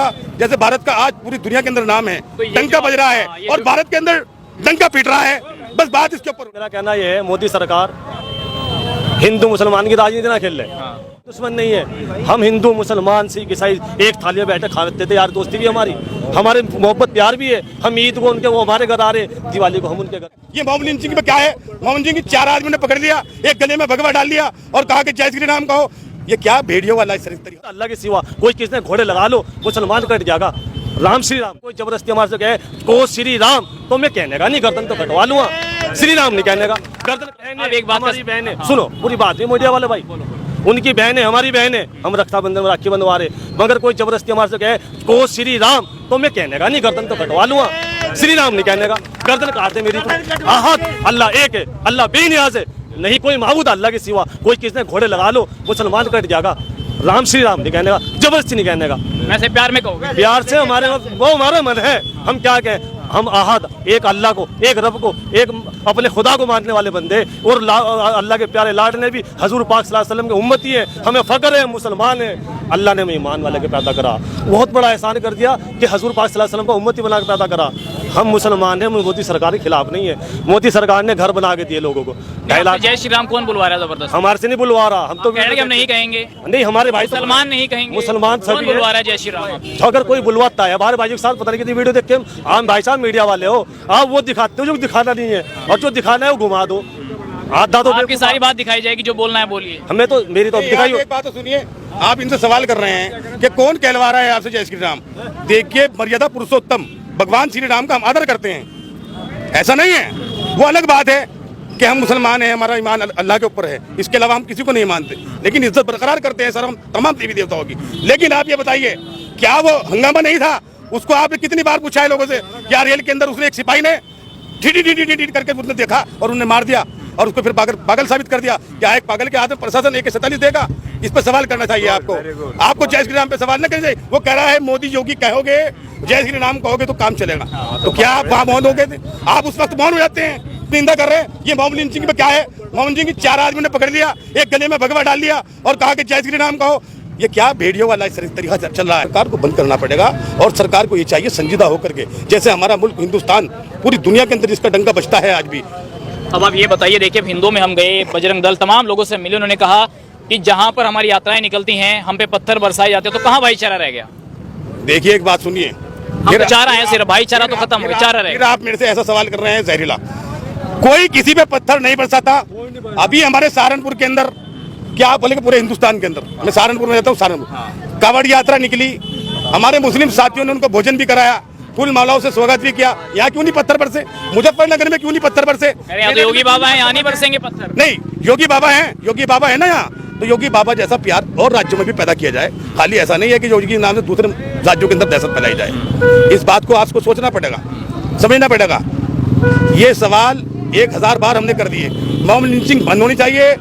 का, जैसे भारत का आज पूरी दुनिया के अंदर नाम है, डंका बज रहा है और भारत के अंदर डंका पीट रहा है। बस बात इसके ऊपर मेरा कहना यह है, मोदी सरकार हिंदू मुसलमान की राजनीति ना खेल ले। दुश्मन नहीं है, हम हिंदू मुसलमान सिख ईसाई एक थाली में बैठे खाते थे यार, दोस्ती भी हमारी, हमारे मोहब्बत प्यार भी है। हम ईद को उनके, वो हमारे घर आ रहे, दिवाली को हम उनके घर। ये मोहम्मद लिंचिंग में क्या है, मोहम्मद सिंह की 4 आदमी ने पकड़ लिया, एक गले में भगवा डाल दिया और कहा कि जय श्री राम कहो। ये क्या भेड़ियों वाला तरीका। अल्लाह के सिवा कोई किसने घोड़े लगा लो, मुसलमान कट जाएगा। राम श्री राम कोई जबरदस्ती हमारे से कहे को श्री राम, तो मैं कहने का नहीं, गर्दन तो कटवा लूंगा। श्री राम नहीं कहने का, गर्दन। एक बात हमारी बहन है, सुनो पूरी बात है मीडिया वाले भाई, उनकी बहन है, हमारी बहन है, हम रक्षाबंधन में राखी बंधवा रहे, मगर कोई जबरदस्ती हमारे से कहे को श्री राम, तो मैं कहने का नहीं, गर्दन तो कटवा लूंगा। श्री राम नहीं कहने का, गर्दन काटे मेरी तो। आहत अल्लाह एक है, अल्लाह बेनियाज है, नहीं कोई माबूद अल्लाह के सिवा। कोई किसने घोड़े लगा लो, मुसलमान कट जाएगा। राम श्री राम नहीं कहने का, जबरदस्ती नहीं कहने का। वैसे प्यार में कहोगे? प्यार से हमारे, वो हमारा मन है, हम क्या कहें। हम आहद एक अल्लाह को, एक रब को, एक अपने खुदा को मानने वाले बंदे, और अल्लाह के प्यारे लाडले भी हजूर पाक सल्लल्लाहु अलैहि वसल्लम के उम्मती है। हमें फ़ख्र है, मुसलमान है। अल्लाह ने हमें ईमान वाले के पैदा करा, बहुत बड़ा एहसान कर दिया कि हजूर पाक सल्लल्लाहु अलैहि वसल्लम को उम्मती बना के पैदा करा। हम मुसलमान हैं, मोदी सरकार के खिलाफ नहीं है। मोदी सरकार ने घर बना के दिए लोगों को। जय श्री राम कौन बुलवा रहा है? जबरदस्त हमारे से नहीं बुलवा रहा, हम तो हम नहीं कहेंगे, नहीं हमारे भाई मुसलमान नहीं कहेंगे, मुसलमान सभी बुलवा रहा है जय श्री राम। अगर कोई बुलवाता है, हमारे भाई के साथ पता नहीं कितनी वीडियो देख के हम भाई साहब मीडिया वाले हो, आप वो दिखाते हो जो दिखाना नहीं है, और जो दिखाना है वो घुमा दो। आधा तो आपकी सारी बात दिखाई जाएगी, जो बोलना है बोलिए। हमें तो, मेरी तो दिखाई। एक बात तो सुनिए, आप इनसे सवाल कर रहे हैं कि कौन कहलवा रहा है आपसे जय श्री राम। देखिए, मर्यादा पुरुषोत्तम भगवान श्री राम का हम आदर करते हैं, ऐसा नहीं है। वो अलग बात है कि हम मुसलमान हैं, हमारा ईमान अल्लाह के ऊपर है, इसके अलावा हम किसी को नहीं मानते, लेकिन इज्जत बरकरार करते हैं सर हम तमाम देवी देवताओं की। लेकिन आप ये बताइए, क्या वो हंगामा नहीं था? उसको आपने कितनी बार पूछा है लोगों से? क्या रेल के अंदर उसने एक सिपाही ने ठी करके उसने देखा और उन्हें मार दिया और उसको फिर पागल साबित कर दिया? क्या एक पागल के हाथ में प्रशासन AK-47 देगा? इस पर सवाल करना चाहिए आपको। आपको जय श्री राम पे सवाल न करना चाहिए। वो कह रहा है मोदी योगी कहोगे, जय श्री राम कहोगे तो काम चलेगा। तो क्या आप वहाँ मौन हो गए थे? आप उस वक्त मौन हो जाते हैं, निंदा कर रहे हैं। ये मोहम्मद लिंचिंग में क्या है, मोहम्मद सिंह की 4 आदमी ने पकड़ लिया, एक गले में भगवा डाल दिया और कहा कि जय श्री राम कहो। ये क्या भेड़ियों वाला तरीका चल रहा है? सरकार को बंद करना पड़ेगा और सरकार को ये चाहिए संजीदा होकर के, जैसे हमारा मुल्क हिंदुस्तान पूरी दुनिया के अंदर जिसका डंका बजता है आज भी। अब आप ये बताइए, देखिए हिंदुओं में हम गए, बजरंग दल तमाम लोगों से मिले, उन्होंने कहा कि जहां पर हमारी यात्राएं निकलती हैं हम पे पत्थर बरसाए जाते हैं, तो कहाँ भाईचारा रह गया? देखिए एक बात सुनिए, हम चाह रहे हैं सिर्फ भाईचारा तो खत्म, भाईचारा रह गया। आप मेरे से ऐसा सवाल कर रहे हैं जहरीला, कोई किसी पे पत्थर नहीं बरसाता। अभी हमारे सहारनपुर के अंदर, क्या आप बोले पूरे हिंदुस्तान के अंदर, मैं सहारनपुर में रहता हूँ, सहारनपुर कांवड़ यात्रा निकली, हमारे मुस्लिम साथियों ने उनको भोजन भी कराया, फूल मालाओं से स्वागत भी किया। यहाँ क्यों नहीं पत्थर बरसे? मुजफ्फरनगर में क्यों नहीं पत्थर बरसे? तो योगी बाबा हैं, यहाँ नहीं बरसेंगे पत्थर? नहीं, योगी बाबा हैं, योगी बाबा है ना यहाँ, तो योगी बाबा जैसा प्यार और राज्यों में भी पैदा किया जाए। खाली ऐसा नहीं है कि योगी के नाम से दूसरे राज्यों के अंदर दहशत फैलाई जाए। इस बात को आपको सोचना पड़ेगा, समझना पड़ेगा। ये सवाल 1000 बार हमने कर दिए। मोहम्मद लिंचिंग बंद होनी चाहिए,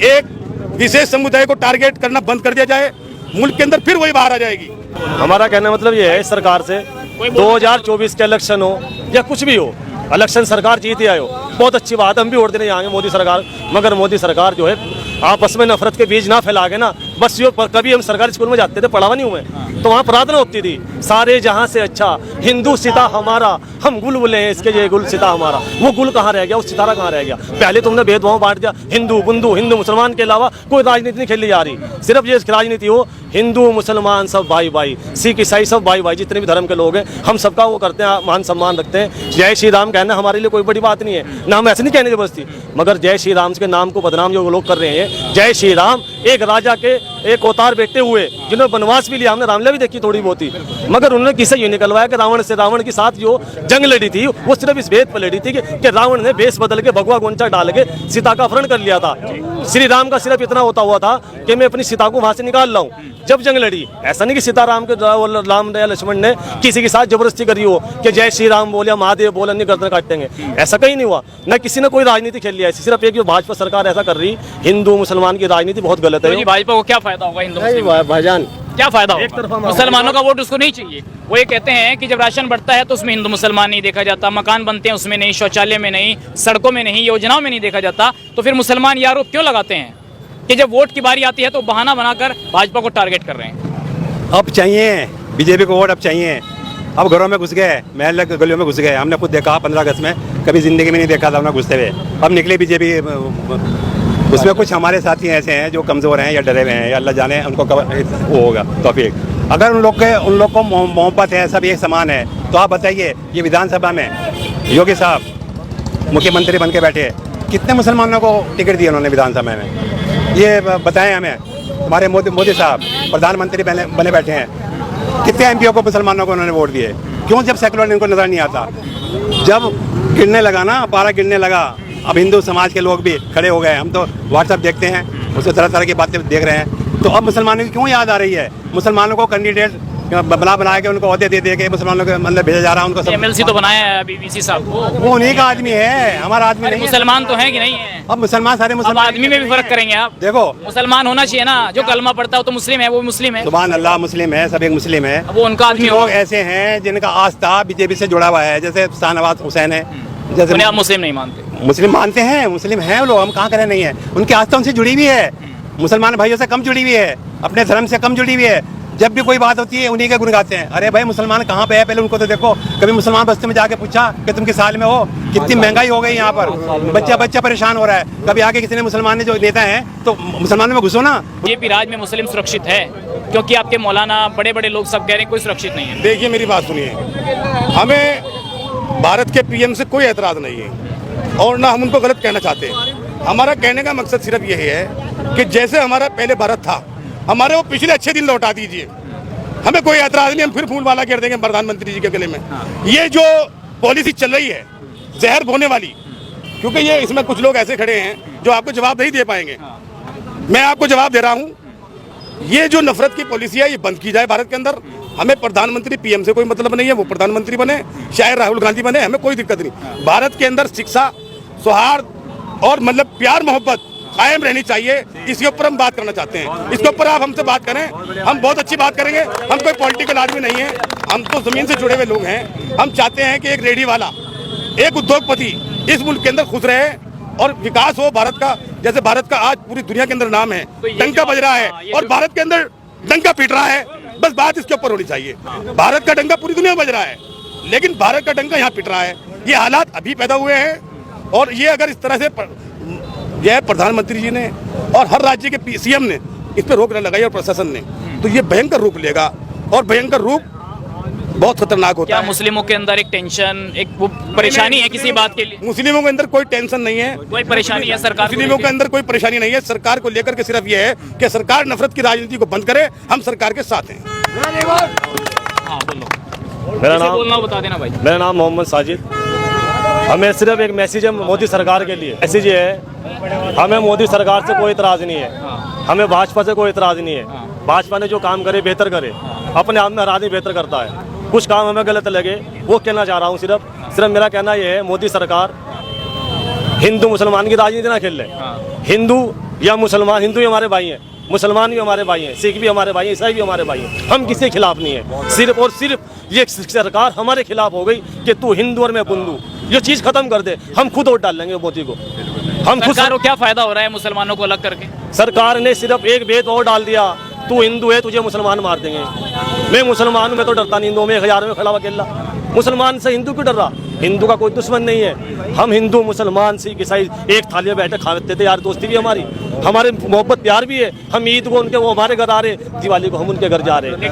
एक विशेष समुदाय को टारगेट करना बंद कर दिया जाए, मुल्क के अंदर फिर वही बाहर आ जाएगी। हमारा कहना मतलब ये है, सरकार से 2024 के इलेक्शन हो या कुछ भी हो, इलेक्शन सरकार जीत ही आए हो, बहुत अच्छी बात, हम भी वोट देने जाएंगे मोदी सरकार। मगर मोदी सरकार जो है आपस में नफरत के बीज ना फैला के ना, बस यो कभी हम सरकारी स्कूल में जाते थे, पढ़ा नहीं हूँ मैं, तो वहाँ प्रार्थना होती थी, सारे जहाँ से अच्छा हिंदू सीता हमारा, हम गुल बुले हैं इसके, ये गुल सीता हमारा। वो गुल कहाँ रह गया, वो सितारा कहाँ रह गया? पहले तुमने भेदभाव बांट दिया, हिंदू बंधु, हिंदू मुसलमान के अलावा कोई राजनीति नहीं खेली जा रही। सिर्फ ये राजनीति हो, हिंदू मुसलमान सब भाई भाई, सिख ईसाई सब भाई भाई, जितने भी धर्म के लोग हैं हम सबका वो करते हैं, मान सम्मान रखते हैं। जय श्री राम कहना हमारे लिए कोई बड़ी बात नहीं है ना, हम ऐसे नहीं कहने जबरदस्ती, मगर जय श्री राम के नाम को बदनाम जो लोग कर रहे हैं। जय श्री राम एक राजा के एक अवतार बेटे हुए जिन्होंने वनवास भी लिया, हमने रामलीला भी देखी थोड़ी बहुत ही, मगर उन्होंने किसे ये निकलवाया कि रावण से, रावण के साथ जो जंग लड़ी थी वो सिर्फ इस भेद पर लड़ी थी कि रावण ने भेष बदल के भगवा गोंचा डाल के सीता का अपहरण कर लिया था। श्री राम का सिर्फ इतना होता हुआ था कि मैं अपनी सीता को वहां से निकाल लाऊं। जब जंग लड़ी, ऐसा नहीं कि सीताराम के राम या लक्ष्मण ने किसी के साथ जबरदस्ती करी हो कि जय श्री राम बोलिया महादेव बोल अन्य गर्दन काटेंगे, ऐसा कहीं नहीं हुआ। न किसी ने कोई राजनीति खेल लिया, सिर्फ एक जो भाजपा सरकार ऐसा कर रही, हिंदू मुसलमान की राजनीति बहुत गलत है। भाजपा को क्या फायदा होगा? हिंदू भाईजान क्या फायदा होगा? मुसलमानों का वोट उसको नहीं चाहिए। वो ये कहते हैं कि जब राशन बढ़ता है तो उसमें हिंदू मुसलमान नहीं देखा जाता, मकान बनते हैं उसमें नहीं, शौचालय में नहीं, सड़कों में नहीं, योजनाओं में नहीं देखा जाता, तो फिर मुसलमान ये आरोप क्यों लगाते हैं कि जब वोट की बारी आती है तो बहाना बनाकर भाजपा को टारगेट कर रहे हैं? अब चाहिए बीजेपी को वोट अब चाहिए। अब घरों में घुस गए, महल गलियों में घुस गए। हमने खुद देखा 15 अगस्त में, कभी ज़िंदगी में नहीं देखा था हमने घुसते हुए। अब निकले बीजेपी, उसमें कुछ हमारे साथी ऐसे हैं जो कमज़ोर हैं या डरे हुए हैं, या अल्लाह जाने उनको वो होगा तौफीक। अगर उन लोग को मोहब्बत है, सब एक समान है, तो आप बताइए ये विधानसभा में योगी साहब मुख्यमंत्री बन के बैठे, कितने मुसलमानों को टिकट दिए उन्होंने विधानसभा में, ये बताएं हमें। हमारे मोदी साहब प्रधानमंत्री बने बैठे हैं, कितने एमपीओ को मुसलमानों को उन्होंने वोट दिए? क्यों? जब सेकुलर इनको नज़र नहीं आता, जब गिरने लगा ना, पारा गिरने लगा, अब हिंदू समाज के लोग भी खड़े हो गए। हम तो व्हाट्सएप देखते हैं, उससे तरह तरह की बातें देख रहे हैं। तो अब मुसलमानों की क्यों याद आ रही है? मुसलमानों को कैंडिडेट बना के उनको अहदे दे के मुसलमानों के अंदर भेजा जा रहा है। उनको सब एमएलसी तो बनाया है अभी वीसी साहब को, वो उन्हीं का आदमी है, हमारा आदमी नहीं है। मुसलमान तो है कि नहीं है? अब मुसलमान सारे अब मुसलमान आदमी में भी फर्क करेंगे आप? देखो, मुसलमान होना चाहिए ना, जो कलमा पढ़ता है वो तो मुस्लिम है, वो भी मुस्लिम है। सुभान अल्लाह, मुस्लिम है, सब एक मुस्लिम है। अब वो उनका आदमी लोग होगा। ऐसे हैं जिनका आस्था बीजेपी से जुड़ा हुआ है, जैसे शाहनवाज हुसैन है, जैसे उन्हें आप मुस्लिम नहीं मानते? मुस्लिम मानते हैं, मुस्लिम हैं वो लोग, हम कहाँ करें नहीं है। उनकी आस्था उनसे जुड़ी हुई है, मुसलमान भाइयों से कम जुड़ी हुई है, अपने धर्म से कम जुड़ी हुई है। जब भी कोई बात होती है उन्हीं के गुण गाते हैं। अरे भाई, मुसलमान कहाँ पे है पहले उनको तो देखो। कभी मुसलमान बस्ती में जाके पूछा कि तुम किस साल में हो? कितनी महंगाई हो गई यहाँ पर, बच्चा परेशान हो रहा है। कभी आके किसी ने मुसलमान ने जो नेता हैं तो मुसलमानों में घुसो ना। बीजेपी राज में मुस्लिम सुरक्षित है? क्योंकि आपके मौलाना बड़े बड़े लोग सब कह रहे हैं कोई सुरक्षित नहीं है। देखिए मेरी बात सुनिए, हमें भारत के पीएम से कोई एतराज़ नहीं है और ना हम उनको गलत कहना चाहते हैं। हमारा कहने का मकसद सिर्फ यही है कि जैसे हमारा पहले भारत था, हमारे वो पिछले अच्छे दिन लौटा दीजिए। हमें कोई एतराज़ नहीं, हम फिर फूल माला कर देंगे प्रधानमंत्री जी के गले में। ये जो पॉलिसी चल रही है जहर बोने वाली, क्योंकि ये इसमें कुछ लोग ऐसे खड़े हैं जो आपको जवाब नहीं दे पाएंगे। मैं आपको जवाब दे रहा हूँ, ये जो नफरत की पॉलिसी है ये बंद की जाए भारत के अंदर। हमें प्रधानमंत्री पीएम से कोई मतलब नहीं है, वो प्रधानमंत्री बने चाहे राहुल गांधी बने, हमें कोई दिक्कत नहीं। भारत के अंदर शिक्षा, सौहार्द और मतलब प्यार मोहब्बत कायम रहनी चाहिए। इसके ऊपर हम बात करना चाहते हैं। इसके ऊपर आप हमसे बात करें, हम बहुत अच्छी बात करेंगे। हम कोई पॉलिटिकल आदमी नहीं है, हम तो जमीन से जुड़े हुए लोग हैं। हम चाहते हैं कि एक रेडी वाला, एक उद्योगपति इस मुल्क के अंदर खुश रहे और विकास हो भारत का। जैसे भारत का आज पूरी दुनिया के अंदर नाम है, डंका बज रहा है और भारत के अंदर डंका पीट रहा है। बस बात इसके ऊपर होनी चाहिए। भारत का डंका पूरी दुनिया में बज रहा है, लेकिन भारत का डंका यहाँ पिट रहा है। ये हालात अभी पैदा हुए हैं और ये अगर इस तरह से यह प्रधानमंत्री जी ने और हर राज्य के सीएम ने इस पर रोक लगाई और प्रशासन ने, तो ये भयंकर रूप लेगा और भयंकर रूप बहुत खतरनाक होता क्या है। मुस्लिमों के अंदर एक टेंशन, एक वो परेशानी है किसी बात के लिए? मुस्लिमों के अंदर कोई टेंशन नहीं है, कोई परेशानी है सरकार को मुस्लिमों के अंदर कोई परेशानी नहीं है। सरकार को लेकर के सिर्फ ये है कि सरकार नफरत की राजनीति को बंद करे। हम सरकार के साथ हैं। हाँ बोलो, मेरा किसे नाम बोलना हो बता देना भाई। मेरा नाम मोहम्मद साजिद। हमें सिर्फ एक मैसेज है मोदी सरकार के लिए। मैसेज ये है, हमें मोदी सरकार से कोई इतराज़ नहीं है, हमें भाजपा से कोई इतराज़ नहीं है। भाजपा ने जो काम करे बेहतर करे, अपने आप में हर आदमी बेहतर करता है। कुछ काम हमें गलत लगे वो कहना चाह रहा हूँ। सिर्फ मेरा कहना ये है, मोदी सरकार हिंदू मुसलमान की राजनीति ना खेल ले। हिंदू या मुसलमान, हिंदू ही हमारे भाई हैं, मुसलमान भी हमारे भाई हैं, सिख भी हमारे भाई हैं, ईसाई भी हमारे भाई हैं। हम किसी के खिलाफ नहीं है। सिर्फ और सिर्फ ये सरकार हमारे खिलाफ हो गई कि तू हिंदू और मैं बुंदू, ये चीज़ खत्म कर दे। हम खुद वोट डाल लेंगे मोदी को। हम खुद सरकार को क्या फायदा हो रहा है मुसलमानों को अलग करके? सरकार ने सिर्फ एक भेदभाव डाल दिया, तू हिंदू है तुझे मुसलमान मार देंगे। मैं मुसलमान हूँ, मैं तो डरता नहीं। हिंदुओं में 1000 में खिला अकेला, मुसलमान से हिंदू क्यों डर रहा? हिंदू का कोई दुश्मन नहीं है। हम हिंदू मुसलमान सिख ईसाई एक थाली में बैठे खाते थे, यार दोस्ती भी हमारी, हमारे मोहब्बत प्यार भी है। हम ईद को उनके वो हमारे घर आ रहे, दिवाली को हम उनके घर जा रहे हैं।